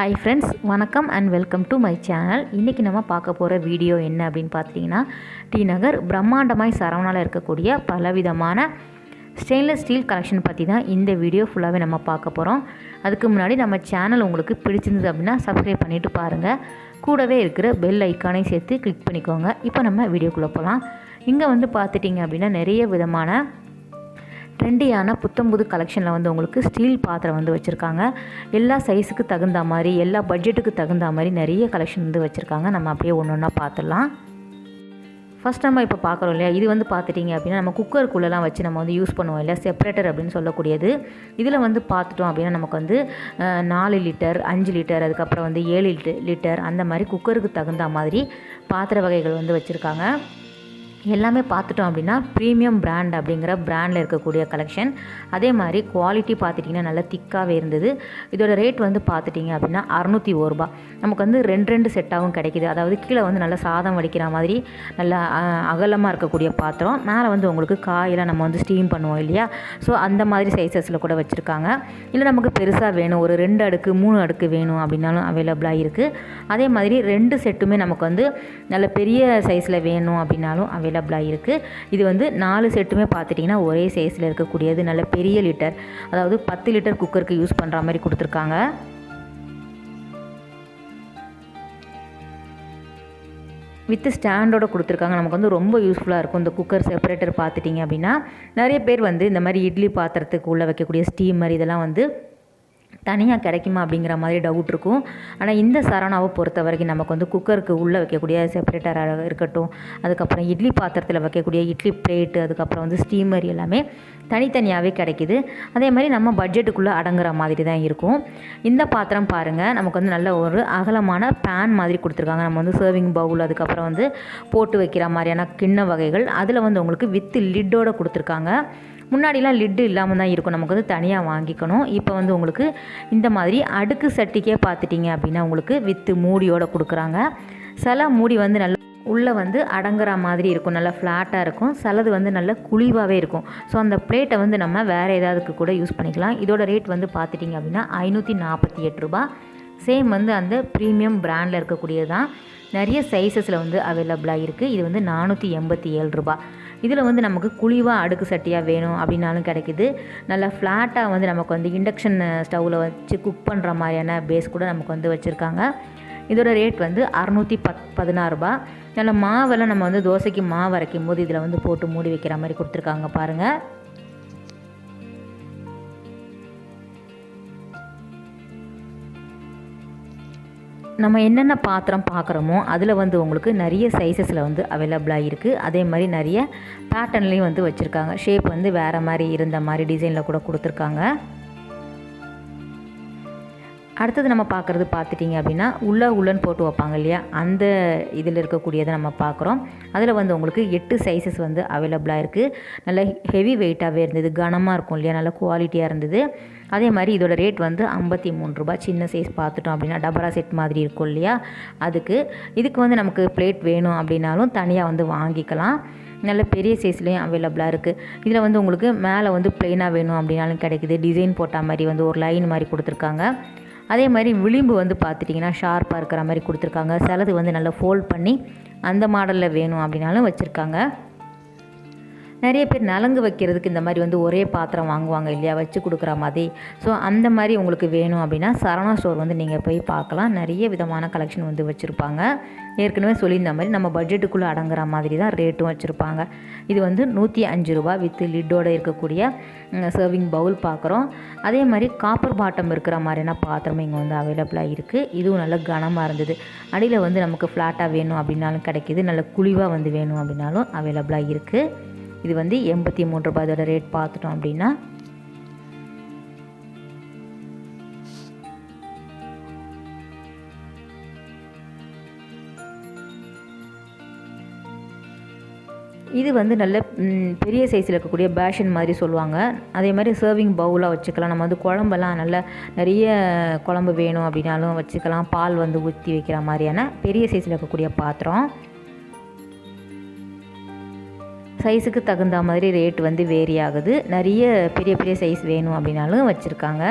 Hi friends, வணக்கம் and welcome to my channel. இன்றைக்கி நம்ம பார்க்க போகிற வீடியோ என்ன அப்படின்னு பார்த்தீங்கன்னா, டி நகர் பிரம்மாண்டமாய் சரவணாவில் இருக்கக்கூடிய பலவிதமான ஸ்டெயின்லெஸ் ஸ்டீல் கலெக்ஷன் பற்றி தான் இந்த வீடியோ ஃபுல்லாகவே நம்ம பார்க்க போகிறோம். அதுக்கு முன்னாடி நம்ம சேனல் உங்களுக்கு பிடிச்சிருந்தது அப்படின்னா சப்ஸ்கிரைப் பண்ணிவிட்டு பாருங்கள். கூடவே இருக்கிற பெல் ஐக்கானையும் சேர்த்து கிளிக் பண்ணிக்கோங்க. இப்போ நம்ம வீடியோக்குள்ளே போகலாம். இங்கே வந்து பார்த்துட்டிங்க அப்படின்னா நிறைய விதமான ட்ரெண்டியான புத்தம்புது கலெக்ஷனில் உங்களுக்கு ஸ்டீல் பாத்திரம் வச்சுருக்காங்க. எல்லா சைஸுக்கு தகுந்த மாதிரி, எல்லா பட்ஜெட்டுக்கு தகுந்த மாதிரி நிறைய கலெக்ஷன் வச்சுருக்காங்க. நம்ம அப்படியே ஒன்று ஒன்றா பார்த்துடலாம். ஃபஸ்ட் நம்ம இப்போ பார்க்குறோம் இல்லையா, இது பார்த்துட்டிங்க அப்படின்னா நம்ம குக்கருக்குள்ளெலாம் வச்சு நம்ம யூஸ் பண்ணுவோம் இல்லையா, செப்பரேட்டர் அப்படின்னு சொல்லக்கூடியது. இதில் பார்த்துட்டோம் அப்படின்னா நமக்கு 4 லிட்டர், 5 லிட்டர், அதுக்கப்புறம் 7 லிட்டர் அந்த மாதிரி குக்கருக்கு தகுந்த மாதிரி பாத்திர வகைகள் வச்சுருக்காங்க. எல்லாமே பார்த்துட்டோம் அப்படின்னா ப்ரீமியம் பிராண்ட் அப்படிங்கிற பிராண்டில் இருக்கக்கூடிய கலெக்ஷன். அதே மாதிரி குவாலிட்டி பார்த்துட்டிங்கன்னா நல்லா திக்காகவே இருந்தது. இதோட ரேட் பார்த்துட்டிங்க அப்படின்னா 601 ரூபா. நமக்கு ரெண்டு செட்டாகவும் கிடைக்கிது. அதாவது கீழே நல்லா சாதம் வடிக்கிற மாதிரி நல்லா அகலமாக இருக்கக்கூடிய பாத்திரம், மேலே உங்களுக்கு காயெல்லாம் நம்ம ஸ்டீம் பண்ணுவோம் இல்லையா, ஸோ அந்த மாதிரி சைஸஸில் கூட வச்சுருக்காங்க. இல்லை நமக்கு பெருசாக வேணும், ஒரு 2 அடுக்கு 3 அடுக்கு வேணும் அப்படின்னாலும் அவைலபிளாக இருக்குது. அதே மாதிரி 2 செட்டுமே நமக்கு நல்ல பெரிய சைஸில் வேணும் அப்படின்னாலும் அவைலபிளாக இருக்குது. இது 4 செட்டுமே பார்த்துட்டிங்கன்னா ஒரே சைஸில் இருக்கக்கூடியது, நல்ல பெரிய லிட்டர், அதாவது 10 லிட்டர் குக்கருக்கு யூஸ் பண்ணுற மாதிரி கொடுத்துருக்காங்க. வித் ஸ்டாண்டோடு கொடுத்துருக்காங்க. நமக்கு ரொம்ப யூஸ்ஃபுல்லாக இருக்கும் இந்த குக்கர் செப்பரேட்டர். பார்த்துட்டிங்க அப்படின்னா நிறைய பேர் இந்த மாதிரி இட்லி பாத்திரத்துக்கு உள்ளே வைக்கக்கூடிய ஸ்டீமர் இதெல்லாம் தனியாக கிடைக்குமா அப்படிங்கிற மாதிரி டவுட் இருக்கும். ஆனால் இந்த சரவணாவை பொறுத்த வரைக்கும் நமக்கு குக்கருக்கு உள்ளே வைக்கக்கூடிய செப்பரேட்டராக இருக்கட்டும், அதுக்கப்புறம் இட்லி பாத்திரத்தில் வைக்கக்கூடிய இட்லி பிளேட்டு, அதுக்கப்புறம் ஸ்டீமர் எல்லாமே தனித்தனியாகவே கிடைக்கிது. அதே மாதிரி நம்ம பட்ஜெட்டுக்குள்ளே அடங்குற மாதிரி தான் இருக்கும். இந்த பாத்திரம் பாருங்கள், நமக்கு நல்ல ஒரு அகலமான பேன் மாதிரி கொடுத்துருக்காங்க. நம்ம சர்விங் பவுல், அதுக்கப்புறம் போட்டு வைக்கிற மாதிரியான கிண்ண வகைகள், அதில் உங்களுக்கு வித் லிட்டோடு கொடுத்துருக்காங்க. முன்னாடிலாம் லிட்டு இல்லாமல் தான் இருக்கும், நமக்கு தனியாக வாங்கிக்கணும். இப்போ உங்களுக்கு இந்த மாதிரி அடுக்கு சட்டிக்கே பார்த்துட்டிங்க அப்படின்னா உங்களுக்கு வித்து மூடியோடு கொடுக்குறாங்க. சில மூடி நல்லா உள்ளே அடங்குற மாதிரி இருக்கும், நல்லா ஃப்ளாட்டாக இருக்கும். சிலது நல்ல குழிவாகவே இருக்கும். ஸோ அந்த பிளேட்டை நம்ம வேறு ஏதாவதுக்கு கூட யூஸ் பண்ணிக்கலாம். இதோட ரேட் பார்த்துட்டிங்க அப்படின்னா 548 ரூபா. சேம் அந்த ப்ரீமியம் பிராண்டில் இருக்கக்கூடியது தான். நிறைய சைஸஸில் அவைலபிளாக இருக்குது. இது 487 ரூபா. இதில் நமக்கு குழிவாக அடுக்கு சட்டியாக வேணும் அப்படின்னாலும் கிடைக்கிது. நல்லா ஃப்ளாட்டாக நமக்கு இண்டக்ஷன் ஸ்டவ்வில் வச்சு குக் பண்ணுற மாதிரியான பேஸ் கூட நமக்கு வச்சுருக்காங்க. இதோட ரேட் 616 ரூபா. நல்ல மாவெல்லாம் நம்ம தோசைக்கு மாவு அரைக்கும் போது இதில் போட்டு மூடி வைக்கிற மாதிரி கொடுத்துருக்காங்க பாருங்கள். நம்ம என்னென்ன பாத்திரம் பார்க்குறோமோ அதில் உங்களுக்கு நிறைய சைஸஸில் அவைலபிளாக இருக்குது. அதே மாதிரி நிறைய பேட்டர்ன்லேயும் வச்சுருக்காங்க. ஷேப் வேறு மாதிரி இருந்த மாதிரி டிசைனில் கூட கொடுத்துருக்காங்க. அடுத்தது நம்ம பார்க்குறது பார்த்துட்டிங்க அப்படின்னா உள்ளன் போட்டு வைப்பாங்க இல்லையா, அந்த இதில் இருக்கக்கூடியதை நம்ம பார்க்குறோம். அதில் உங்களுக்கு 8 சைஸஸ் அவைலபிளாக இருக்குது. நல்ல ஹெவி வெயிட்டாகவே இருந்தது, கனமாக இருக்கும் இல்லையா, நல்ல குவாலிட்டியாக இருந்தது. அதே மாதிரி இதோட ரேட் 53 ரூபா. சின்ன சைஸ் பார்த்துட்டோம் அப்படின்னா டபரா செட் மாதிரி இருக்கும் இல்லையா, இதுக்கு நமக்கு பிளேட் வேணும் அப்படின்னாலும் தனியாக வாங்கிக்கலாம். நல்ல பெரிய சைஸ்லேயும் அவைலபிளாக இருக்குது. இதில் உங்களுக்கு மேலே ப்ளெயினாக வேணும் அப்படின்னாலும் கிடைக்குது. டிசைன் போட்ட மாதிரி ஒரு லைன் மாதிரி கொடுத்துருக்காங்க. அதே மாதிரி விளிம்பு பார்த்துட்டிங்கன்னா ஷார்ப்பாக இருக்கிற மாதிரி கொடுத்துருக்காங்க. சிலது நல்லா ஃபோல்ட் பண்ணி அந்த மாடலில் வேணும் அப்படின்னாலும் வச்சுருக்காங்க. நிறைய பேர் நலங்கு வைக்கிறதுக்கு இந்த மாதிரி ஒரே பாத்திரம் வாங்குவாங்க இல்லையா, வச்சு கொடுக்குற மாதிரி. ஸோ அந்த மாதிரி உங்களுக்கு வேணும் அப்படின்னா சரவணா ஸ்டோர் நீங்கள் போய் பார்க்கலாம். நிறைய விதமான கலெக்ஷன் வச்சுருப்பாங்க. ஏற்கனவே சொல்லியிருந்த மாதிரி நம்ம பட்ஜெட்டுக்குள்ளே அடங்குற மாதிரி தான் ரேட்டும் வச்சுருப்பாங்க. இது 105 ரூபா வித் லிட்டோடு இருக்கக்கூடிய சர்விங் பவுல் பார்க்குறோம். அதே மாதிரி காப்பர் பாட்டம் இருக்கிற மாதிரியான பாத்திரமும் இங்கே அவைலபிளாக இருக்குது. இதுவும் நல்ல கனமாக இருந்தது. அடியில் நமக்கு ஃப்ளாட்டாக வேணும் அப்படின்னாலும் கிடைக்கிது. நல்ல குழிவாக வேணும் அப்படின்னாலும் அவைலபிளாக இருக்குது. இது 83 ரூபாய். இதோட ரேட் பார்த்துட்டோம் அப்படின்னா இது நல்ல பெரிய சைஸில் இருக்கக்கூடிய பேஷன் மாதிரி சொல்லுவாங்க. அதே மாதிரி சர்விங் பவுலாக வச்சுக்கலாம். நம்ம குழம்பெல்லாம் நல்ல நிறைய குழம்பு வேணும் அப்படின்னாலும் வச்சுக்கலாம். பால் ஊற்றி வைக்கிற மாதிரியான பெரிய சைஸில் இருக்கக்கூடிய பாத்திரம். சைஸுக்கு தகுந்த மாதிரி ரேட் வேரி ஆகுது. நிறைய பெரிய பெரிய சைஸ் வேணும் அப்படின்னாலும் வச்சுருக்காங்க.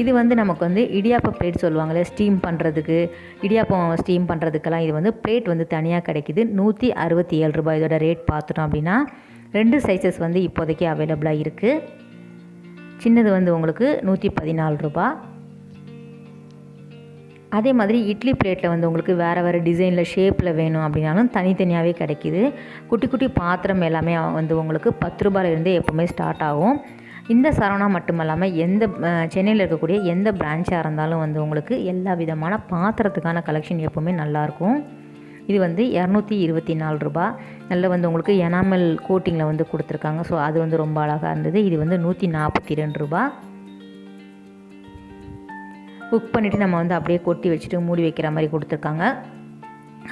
இது வந்து நமக்கு வந்து இடியாப்ப பிளேட் சொல்லுவாங்களே, ஸ்டீம் பண்ணுறதுக்கு, இடியாப்பம் ஸ்டீம் பண்ணுறதுக்கெல்லாம் இது வந்து பிளேட் வந்து தனியாக கிடைக்கிது. 167 ரூபாய் இதோட ரேட் பார்த்துட்டோம் அப்படின்னா. 2 சைஸஸ் வந்து இப்போதைக்கு அவைலபிளாக இருக்குது. சின்னது வந்து உங்களுக்கு 114 ரூபா. அதே மாதிரி இட்லி பிளேட்டில் வந்து உங்களுக்கு வேறு வேறு டிசைனில் ஷேப்பில் வேணும் அப்படின்னாலும் தனித்தனியாகவே கிடைக்கிது. குட்டி குட்டி பாத்திரம் எல்லாமே வந்து உங்களுக்கு 10 ரூபாயிலேருந்தே எப்போவுமே ஸ்டார்ட் ஆகும். இந்த சரவணா மட்டும் இல்லாமல் சென்னையில் இருக்கக்கூடிய எந்த பிரான்ச்சாக இருந்தாலும் வந்து உங்களுக்கு எல்லா விதமான பாத்திரத்துக்கான கலெக்ஷன் எப்போவுமே நல்லாயிருக்கும். இது வந்து 224 ரூபா. நல்ல வந்து உங்களுக்கு எனாமல் கோட்டிங்கில் வந்து கொடுத்துருக்காங்க. ஸோ அது வந்து ரொம்ப அழகாக இருந்தது. இது வந்து 142 ரூபா. குக் பண்ணிவிட்டு நம்ம வந்து அப்படியே கொட்டி வச்சுட்டு மூடி வைக்கிற மாதிரி கொடுத்துருக்காங்க.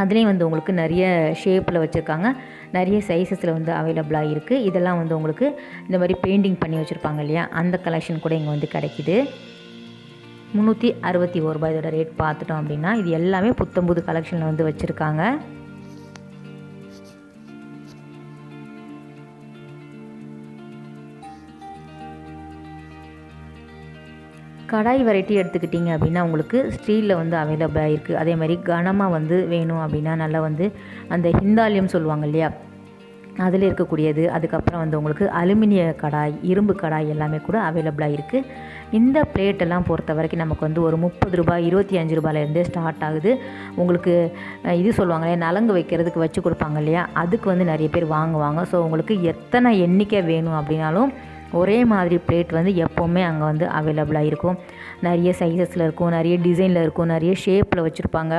அதுலேயும் வந்து உங்களுக்கு நிறைய ஷேப்பில் வச்சுருக்காங்க, நிறைய சைஸஸில் வந்து அவைலபிளாக இருக்குது. இதெல்லாம் வந்து உங்களுக்கு இந்த மாதிரி பெயிண்டிங் பண்ணி வச்சுருப்பாங்க இல்லையா, அந்த கலெக்ஷன் கூட இங்கே வந்து கிடைக்கிது. 361 ரூபாய் இதோட ரேட் பார்த்துட்டோம் அப்படின்னா. இது எல்லாமே புத்தம்புது கலெக்ஷனில் வந்து வச்சுருக்காங்க. கடாய் வெரைட்டி எடுத்துக்கிட்டிங்க அப்படின்னா உங்களுக்கு ஸ்டீலில் வந்து அவைலபிளாக இருக்குது. அதே மாதிரி கனமாக வந்து வேணும் அப்படின்னா நல்லா வந்து அந்த ஹிந்தாலியம் சொல்லுவாங்க இல்லையா, அதில் இருக்கக்கூடியது. அதுக்கப்புறம் வந்து உங்களுக்கு அலுமினிய கடாய், இரும்பு கடாய் எல்லாமே கூட அவைலபிளாக இருக்குது. இந்த பிளேட்டெல்லாம் பொறுத்த வரைக்கும் நமக்கு வந்து ஒரு 30 ரூபாய் 25 ரூபாயிலேருந்தே ஸ்டார்ட் ஆகுது. உங்களுக்கு இது சொல்லுவாங்க இல்லையா, நலங்கு வைக்கிறதுக்கு வச்சு கொடுப்பாங்க இல்லையா, அதுக்கு வந்து நிறைய பேர் வாங்குவாங்க. ஸோ உங்களுக்கு எத்தனை எண்ணிக்கை வேணும் அப்படின்னாலும் ஒரே மாதிரி பிளேட் வந்து எப்போவுமே அங்கே வந்து அவைலபிளாக இருக்கும். நிறைய சைஸஸில் இருக்கும், நிறைய டிசைனில் இருக்கும், நிறைய ஷேப்பில் வச்சுருப்பாங்க,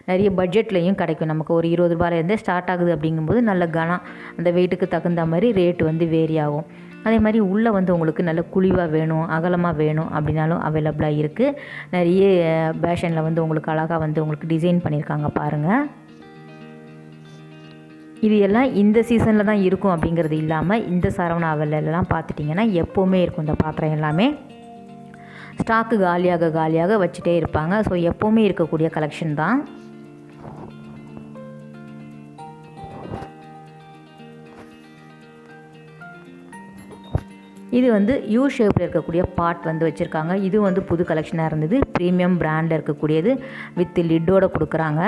நிறைய பட்ஜெட்லேயும் கிடைக்கும். நமக்கு ஒரு 20 ரூபாயிலேருந்தே ஸ்டார்ட் ஆகுது அப்படிங்கும்போது நல்ல கனம், அந்த வெயிட்டுக்கு தகுந்த மாதிரி ரேட்டு வந்து வேரி ஆகும். அதே மாதிரி உள்ளே வந்து உங்களுக்கு நல்ல குழிவாக வேணும், அகலமாக வேணும் அப்படின்னாலும் அவைலபிளாக இருக்குது. நிறைய பேஷனில் வந்து உங்களுக்கு அழகாக வந்து உங்களுக்கு டிசைன் பண்ணியிருக்காங்க பாருங்கள். இது எல்லாம் இந்த சீசனில் தான் இருக்கும் அப்படிங்கிறது இல்லாமல் இந்த சரவணாவிலலாம் பார்த்துட்டிங்கன்னா எப்போவுமே இருக்கும். இந்த பாத்திரம் எல்லாமே ஸ்டாக்கு காலியாக வச்சுட்டே இருப்பாங்க. ஸோ எப்போவுமே இருக்கக்கூடிய கலெக்ஷன் தான். இது வந்து யூ ஷேப்பில் இருக்கக்கூடிய பாட் வந்து வச்சுருக்காங்க. இது வந்து புது கலெக்ஷனாக இருந்தது. ப்ரீமியம் பிராண்டில் இருக்கக்கூடியது வித் லிட்டோடு கொடுக்குறாங்க.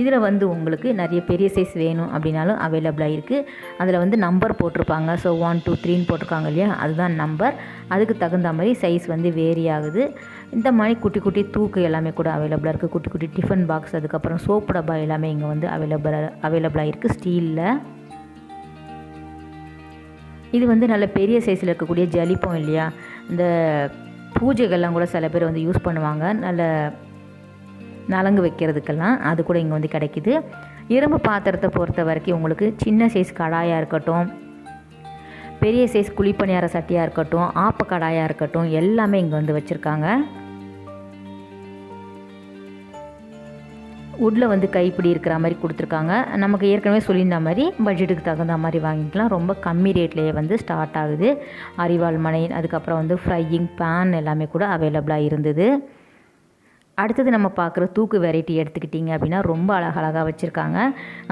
இதில் வந்து உங்களுக்கு நிறைய பெரிய சைஸ் வேணும் அப்படின்னாலும் அவைலபிளாக இருக்குது. அதில் வந்து நம்பர் போட்டிருப்பாங்க. ஸோ 1 2 3ன்னு போட்டிருக்காங்க இல்லையா, அதுதான் நம்பர். அதுக்கு தகுந்த மாதிரி சைஸ் வந்து வேரி ஆகுது. இந்த மாதிரி குட்டி குட்டி தூக்கு எல்லாமே கூட அவைலபிளாக இருக்குது. குட்டி குட்டி டிஃபன் பாக்ஸ், அதுக்கப்புறம் சோப்பு டப்பா எல்லாமே இங்கே வந்து அவைலபிளாக இருக்குது ஸ்டீலில். இது வந்து நல்ல பெரிய சைஸில் இருக்கக்கூடிய ஜலிப்பம் இல்லையா, இந்த பூஜைகள்லாம் கூட சில பேர் வந்து யூஸ் பண்ணுவாங்க, நல்ல நலங்கு வைக்கிறதுக்கெல்லாம். அது கூட இங்கே வந்து கிடைக்கிது. இரும்பு பாத்திரத்தை பொறுத்த வரைக்கும் உங்களுக்கு சின்ன சைஸ் கடாயாக இருக்கட்டும், பெரிய சைஸ் குழிப்பணியார சட்டியாக இருக்கட்டும், ஆப்ப கடாயாக இருக்கட்டும், எல்லாமே இங்கே வந்து வச்சுருக்காங்க. உட்டில் வந்து கைப்பிடி இருக்கிற மாதிரி கொடுத்துருக்காங்க. நமக்கு ஏற்கனவே சொல்லியிருந்த மாதிரி பட்ஜெட்டுக்கு தகுந்த மாதிரி வாங்கிக்கலாம். ரொம்ப கம்மி ரேட்லேயே வந்து ஸ்டார்ட் ஆகுது. அரிவாள் மனை, அதுக்கப்புறம் வந்து ஃப்ரையிங் பேன் எல்லாமே கூட அவைலபிளாக இருந்தது. அடுத்தது நம்ம பார்க்குற தூக்கு வெரைட்டி எடுத்துக்கிட்டிங்க அப்படின்னா ரொம்ப அழகழகாக வச்சுருக்காங்க.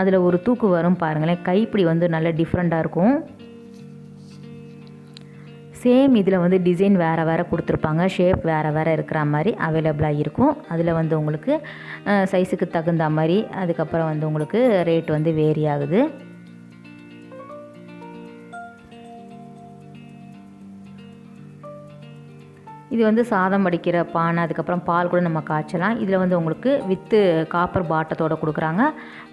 அதில் ஒரு தூக்கு வரும் பாருங்களேன், கைப்பிடி வந்து நல்ல டிஃப்ரெண்ட்டாக இருக்கும். சேம் இதில் வந்து டிசைன் வேறு வேறு கொடுத்துருப்பாங்க, ஷேப் வேறு வேறு இருக்கிற மாதிரி அவைலபிளாக இருக்கும். அதில் வந்து உங்களுக்கு சைஸுக்கு தகுந்த மாதிரி, அதுக்கப்புறம் வந்து உங்களுக்கு ரேட் வந்து வேரி ஆகுது. இது வந்து சாதம் வடிக்கிற பானை, அதுக்கப்புறம் பால் கூட நம்ம காய்ச்சலாம். இதில் வந்து உங்களுக்கு வித்து காப்பர் பாட்டத்தோடு கொடுக்குறாங்க,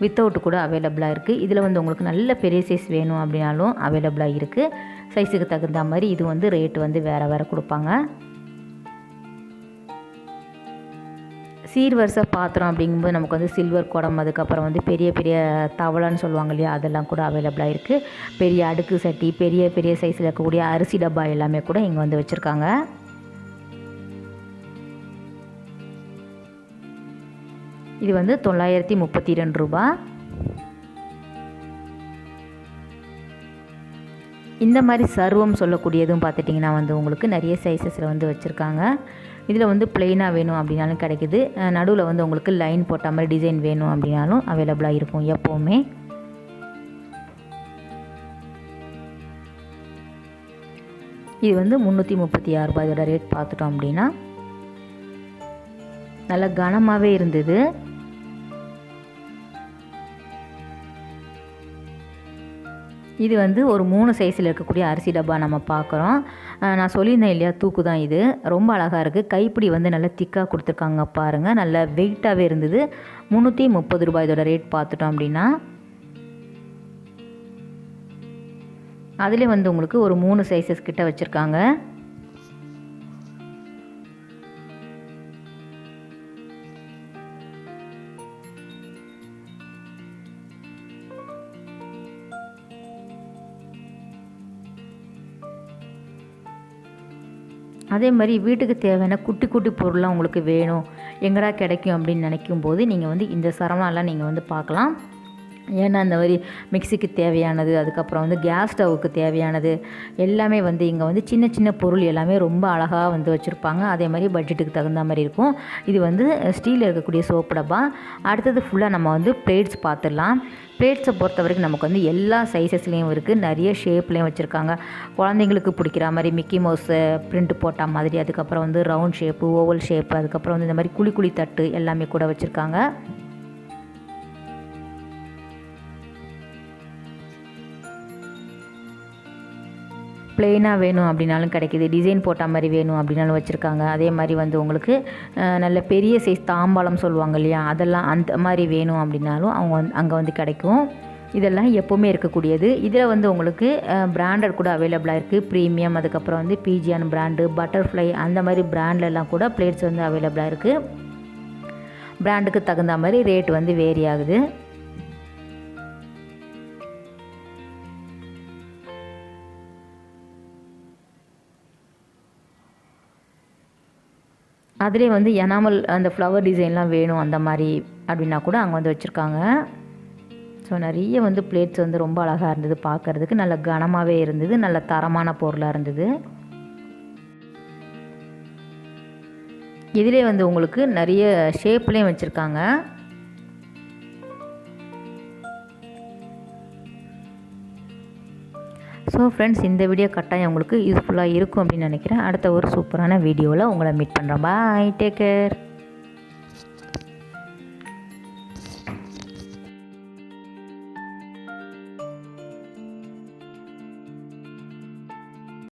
வித்தவுட்டு கூட அவைலபிளாக இருக்குது. இதில் வந்து உங்களுக்கு நல்ல பெரிய சைஸ் வேணும் அப்படின்னாலும் அவைலபிளாக இருக்குது. சைஸுக்கு தகுந்த மாதிரி இது வந்து ரேட்டு வந்து வேறு கொடுப்பாங்க. சீர்வரிசை பாத்திரம் அப்படிங்கும்போது நமக்கு வந்து சில்வர் குடம், அதுக்கப்புறம் வந்து பெரிய பெரிய தவளைன்னு சொல்லுவாங்க இல்லையா, அதெல்லாம் கூட அவைலபிளாக இருக்குது. பெரிய அடுக்கு சட்டி, பெரிய பெரிய சைஸில் இருக்கக்கூடிய அரிசி டப்பா எல்லாமே கூட இங்கே வந்து வச்சுருக்காங்க. இது வந்து 932 ரூபா. இந்த மாதிரி சர்வம் சொல்லக்கூடியதும் பார்த்துட்டிங்கன்னா வந்து உங்களுக்கு நிறைய சைஸஸில் வந்து வச்சுருக்காங்க. இதில் வந்து பிளெயினாக வேணும் அப்படின்னாலும் கிடைக்குது. நடுவில் வந்து உங்களுக்கு லைன் போட்ட மாதிரி டிசைன் வேணும் அப்படின்னாலும் அவைலபிளாக இருக்கும் எப்போவுமே. இது வந்து 336 ரூபாய் இதோட ரேட் பார்த்துட்டோம் அப்படின்னா. நல்ல கனமாகவே இருந்தது. இது வந்து ஒரு 3 சைஸில் இருக்கக்கூடிய அரிசி டப்பா நம்ம பார்க்குறோம். நான் சொல்லியிருந்தேன் இல்லையா, தூக்கு தான் இது. ரொம்ப அழகாக இருக்குது. கைப்பிடி வந்து நல்லா திக்காக கொடுத்துருக்காங்க பாருங்கள். நல்ல வெயிட்டாகவே இருந்தது. 330 ரூபாய் இதோட ரேட் பார்த்துட்டோம் அப்படின்னா. அதிலே வந்து உங்களுக்கு ஒரு 3 சைஸஸ் கிட்ட வச்சுருக்காங்க. அதே மாதிரி வீட்டுக்கு தேவையான குட்டி குட்டி பொருள்லாம் உங்களுக்கு வேணும், எங்கடா கிடைக்கும் அப்படின்னு நினைக்கும் போது நீங்கள் வந்து இந்த சரவணாலாம் நீங்கள் வந்து பார்க்கலாம். ஏன்னா இந்த மாதிரி மிக்சிக்கு தேவையானது, அதுக்கப்புறம் வந்து கேஸ் ஸ்டவ்வுக்கு தேவையானது எல்லாமே வந்து இங்கே வந்து சின்ன சின்ன பொருள் எல்லாமே ரொம்ப அழகாக வந்து வச்சுருப்பாங்க. அதே மாதிரி பட்ஜெட்டுக்கு தகுந்த மாதிரி இருக்கும். இது வந்து ஸ்டீலில் இருக்கக்கூடிய சோப்பு டப்பா. அடுத்தது ஃபுல்லாக நம்ம வந்து பிளேட்ஸ் பார்த்துடலாம். பிளேட்ஸை பொறுத்த வரைக்கும் நமக்கு வந்து எல்லா சைஸஸ்லேயும் இருக்குது, நிறைய ஷேப்லேயும் வச்சுருக்காங்க. குழந்தைங்களுக்கு பிடிக்கிற மாதிரி மிக்கி மவுஸ் பிரிண்ட் போட்ட மாதிரி, அதுக்கப்புறம் வந்து ரவுண்ட் ஷேப்பு, ஓவல் ஷேப்பு, அதுக்கப்புறம் வந்து இந்த மாதிரி குழி குழி தட்டு எல்லாமே கூட வச்சுருக்காங்க. ப்ளெயினாக வேணும் அப்படின்னாலும் கிடைக்கிது, டிசைன் போட்ட மாதிரி வேணும் அப்படின்னாலும் வச்சுருக்காங்க. அதே மாதிரி வந்து உங்களுக்கு நல்ல பெரிய சைஸ் தாம்பாளம் சொல்லுவாங்க இல்லையா, அதெல்லாம் அந்த மாதிரி வேணும் அப்படின்னாலும் அங்கே வந்து கிடைக்கும். இதெல்லாம் எப்போவுமே இருக்கக்கூடியது. இதில் வந்து உங்களுக்கு பிராண்டட் கூட அவைலபிளாக இருக்குது. ப்ரீமியம், அதுக்கப்புறம் வந்து பிஜிஆன் பிராண்டு, பட்டர்ஃப்ளை அந்த மாதிரி பிராண்ட்லலாம் கூட பிளேட்ஸ் வந்து அவைலபிளாக இருக்குது. பிராண்டுக்கு தகுந்த மாதிரி ரேட் வந்து வேரி ஆகுது. அதிலே வந்து எனாமல் அந்த ஃப்ளவர் டிசைன்லாம் வேணும் அந்த மாதிரி அப்படின்னா கூட அங்கே வந்து வச்சுருக்காங்க. ஸோ நிறைய வந்து பிளேட்ஸ் வந்து ரொம்ப அழகாக இருந்தது பார்க்குறதுக்கு. நல்ல கனமாகவே இருந்தது, நல்ல தரமான பொருளாக இருந்தது. இதிலே வந்து உங்களுக்கு நிறைய ஷேப்லேயும் வச்சுருக்காங்க. ஸோ ஃப்ரெண்ட்ஸ், இந்த வீடியோ கட்டாயம் உங்களுக்கு யூஸ்ஃபுல்லாக இருக்கும் அப்படின்னு நினைக்கிறேன். அடுத்த ஒரு சூப்பரான வீடியோவில் உங்களை மீட் பண்ணுறேன். பாய், டேக் கேர்.